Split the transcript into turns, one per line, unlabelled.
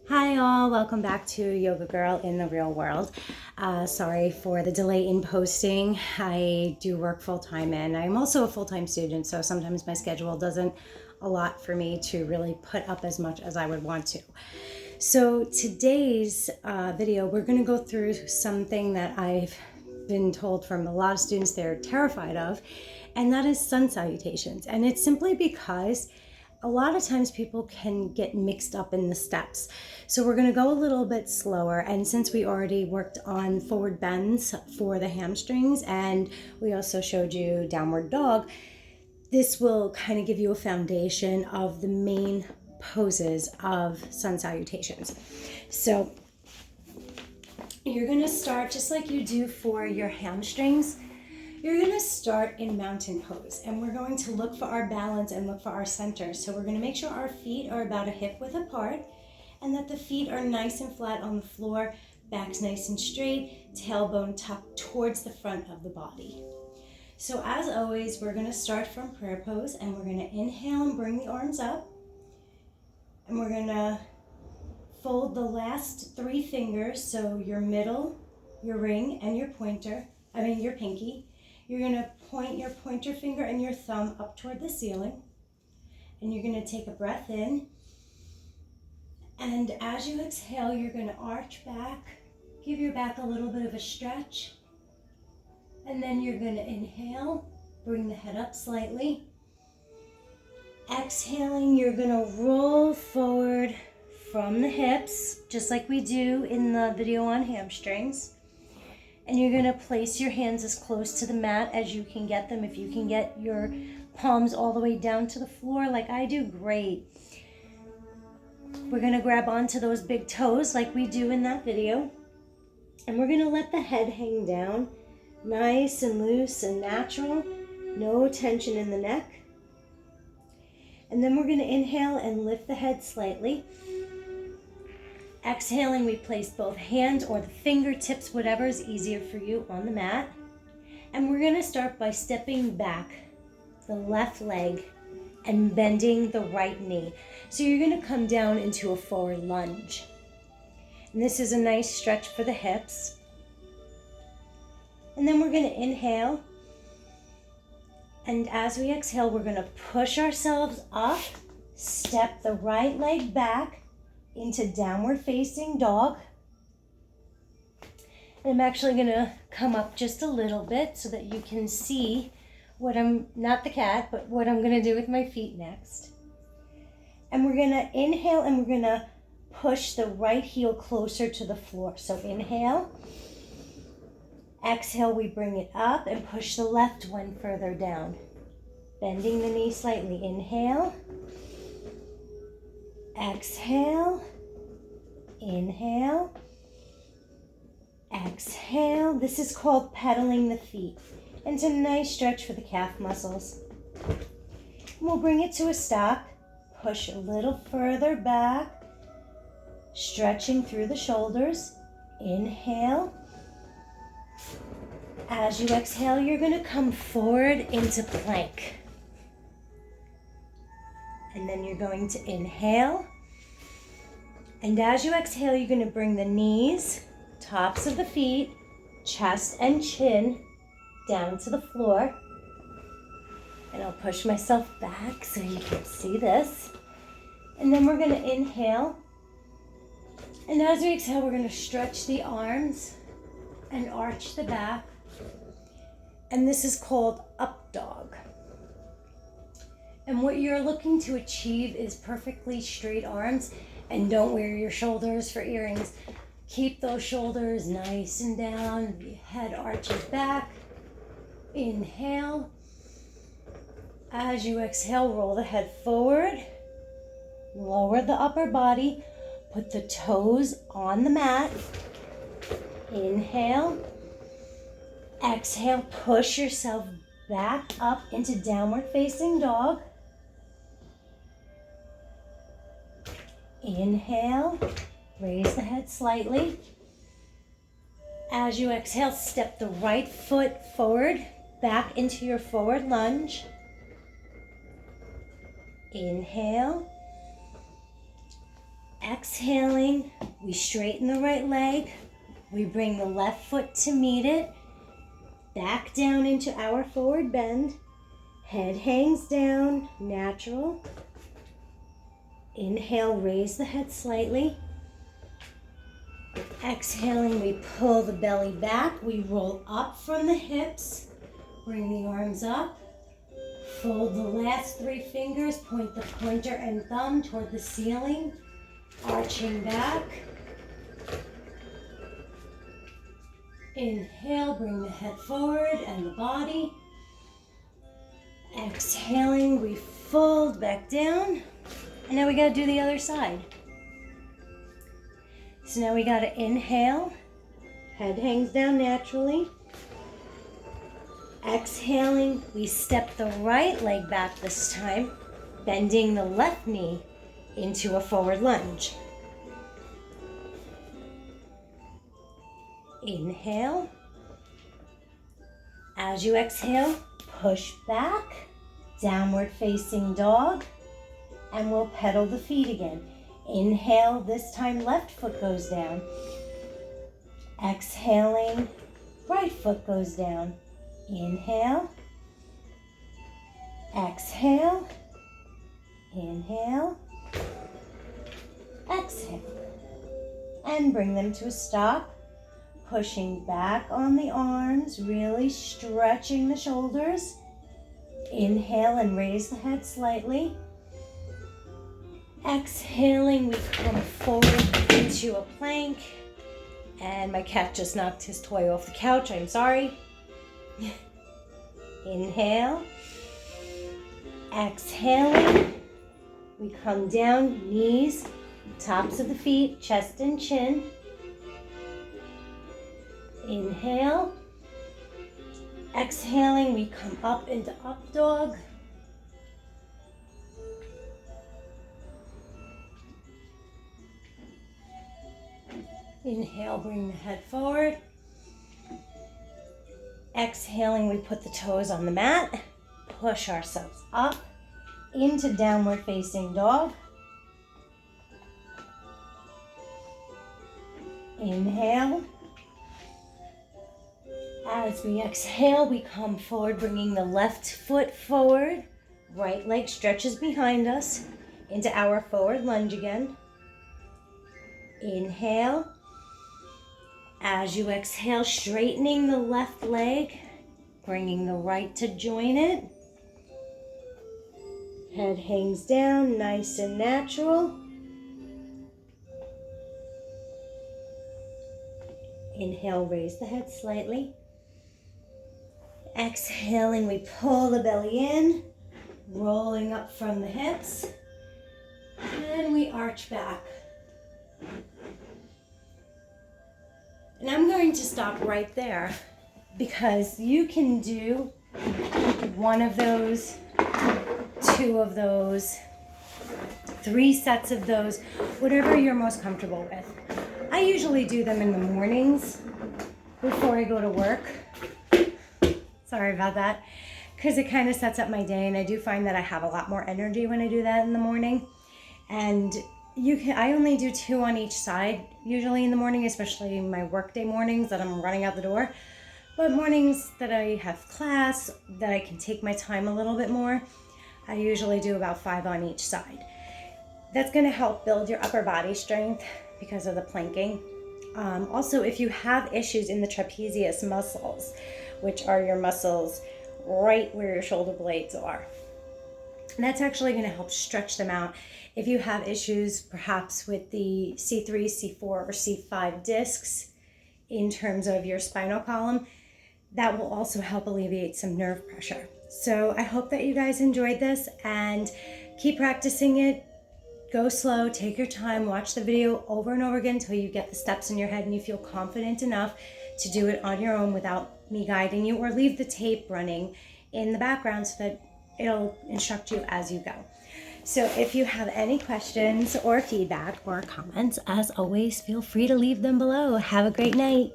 Hi all, welcome back to Yoga Girl in the Real World. Sorry for the delay in posting. I do work full-time and I'm also a full-time student, so sometimes my schedule doesn't allot for me to really put up as much as I would want to. So today's video, we're going to go through something that I've been told from a lot of students they're terrified of, and that is sun salutations. And it's simply because a lot of times people can get mixed up in the steps. So we're going to go a little bit slower. And since we already worked on forward bends for the hamstrings and we also showed you downward dog, this will kind of give you a foundation of the main poses of sun salutations. So you're going to start just like you do for your hamstrings. You're going to start in mountain pose, and we're going to look for our balance and look for our center. So we're going to make sure our feet are about a hip width apart and that the feet are nice and flat on the floor, back's nice and straight, tailbone tucked towards the front of the body. So as always, we're going to start from prayer pose, and we're going to inhale and bring the arms up, and we're going to fold the last three fingers, so your middle, your ring, and your your pinky. You're going to point your pointer finger and your thumb up toward the ceiling, and you're going to take a breath in, and as you exhale, you're going to arch back, give your back a little bit of a stretch, and then you're going to inhale, bring the head up slightly. Exhaling, you're going to roll forward from the hips, just like we do in the video on hamstrings. And you're going to place your hands as close to the mat as you can get them. If you can get your palms all the way down to the floor like I do, great. We're going to grab onto those big toes like we do in that video. And we're going to let the head hang down, nice and loose and natural. No tension in the neck. And then we're going to inhale and lift the head slightly. Exhaling, we place both hands or the fingertips, whatever is easier for you, on the mat. And we're going to start by stepping back the left leg and bending the right knee. So you're going to come down into a forward lunge. And this is a nice stretch for the hips. And then we're going to inhale. And as we exhale, we're going to push ourselves up, step the right leg back into downward facing dog. And I'm actually going to come up just a little bit so that you can see what not the cat, but what I'm going to do with my feet next. And we're going to inhale and we're going to push the right heel closer to the floor. So inhale. Exhale, we bring it up and push the left one further down. Bending the knee slightly. Inhale. Exhale. Inhale. Exhale. This is called pedaling the feet. And it's a nice stretch for the calf muscles. And we'll bring it to a stop. Push a little further back. Stretching through the shoulders. Inhale. As you exhale, you're going to come forward into plank. And then you're going to inhale. And as you exhale, you're going to bring the knees, tops of the feet, chest and chin down to the floor. And I'll push myself back so you can see this. And then we're going to inhale. And as we exhale, we're going to stretch the arms and arch the back. And this is called up dog. And what you're looking to achieve is perfectly straight arms. And don't wear your shoulders for earrings. Keep those shoulders nice and down. The head arches back. Inhale. As you exhale, roll the head forward. Lower the upper body. Put the toes on the mat. Inhale. Exhale, push yourself back up into downward facing dog. Inhale, raise the head slightly. As you exhale, step the right foot forward, back into your forward lunge. Inhale. Exhaling, we straighten the right leg. We bring the left foot to meet it. Back down into our forward bend. Head hangs down, natural. Inhale, raise the head slightly. Exhaling, we pull the belly back. We roll up from the hips. Bring the arms up. Fold the last 3 fingers. Point the pointer and thumb toward the ceiling. Arching back. Inhale, bring the head forward and the body. Exhaling, we fold back down. And now we gotta do the other side. So now we gotta inhale, head hangs down naturally. Exhaling, we step the right leg back this time, bending the left knee into a forward lunge. Inhale. As you exhale, push back, downward facing dog, and we'll pedal the feet again. Inhale, this time left foot goes down. Exhaling, right foot goes down. Inhale. Exhale. Inhale. Exhale. And bring them to a stop. Pushing back on the arms, really stretching the shoulders. Inhale and raise the head slightly. Exhaling, we come forward into a plank. And my cat just knocked his toy off the couch. I'm sorry. Inhale. Exhaling. We come down, knees, tops of the feet, chest and chin. Inhale. Exhaling, we come up into up dog. Inhale, bring the head forward. Exhaling, we put the toes on the mat. Push ourselves up into downward facing dog. Inhale. As we exhale, we come forward, bringing the left foot forward. Right leg stretches behind us into our forward lunge again. Inhale. As you exhale, straightening the left leg, bringing the right to join it. Head hangs down, nice and natural. Inhale, raise the head slightly. Exhaling, we pull the belly in, rolling up from the hips, and we arch back. And I'm going to stop right there because you can do one of those, 2 of those, 3 sets of those, whatever you're most comfortable with. I usually do them in the mornings before I go to work. Sorry about that, because it kind of sets up my day, and I do find that I have a lot more energy when I do that in the morning. And I only do 2 on each side usually in the morning, especially my workday mornings that I'm running out the door. But mornings that I have class, that I can take my time a little bit more, I usually do about 5 on each side. That's going to help build your upper body strength because of the planking. Also, if you have issues in the trapezius muscles, which are your muscles right where your shoulder blades are, that's actually going to help stretch them out. If you have issues perhaps with the C3, C4, or C5 discs in terms of your spinal column, that will also help alleviate some nerve pressure. So I hope that you guys enjoyed this, and keep practicing it. Go slow, take your time, watch the video over and over again until you get the steps in your head and you feel confident enough to do it on your own without me guiding you, or leave the tape running in the background so that it'll instruct you as you go. So if you have any questions or feedback or comments, as always, feel free to leave them below. Have a great night.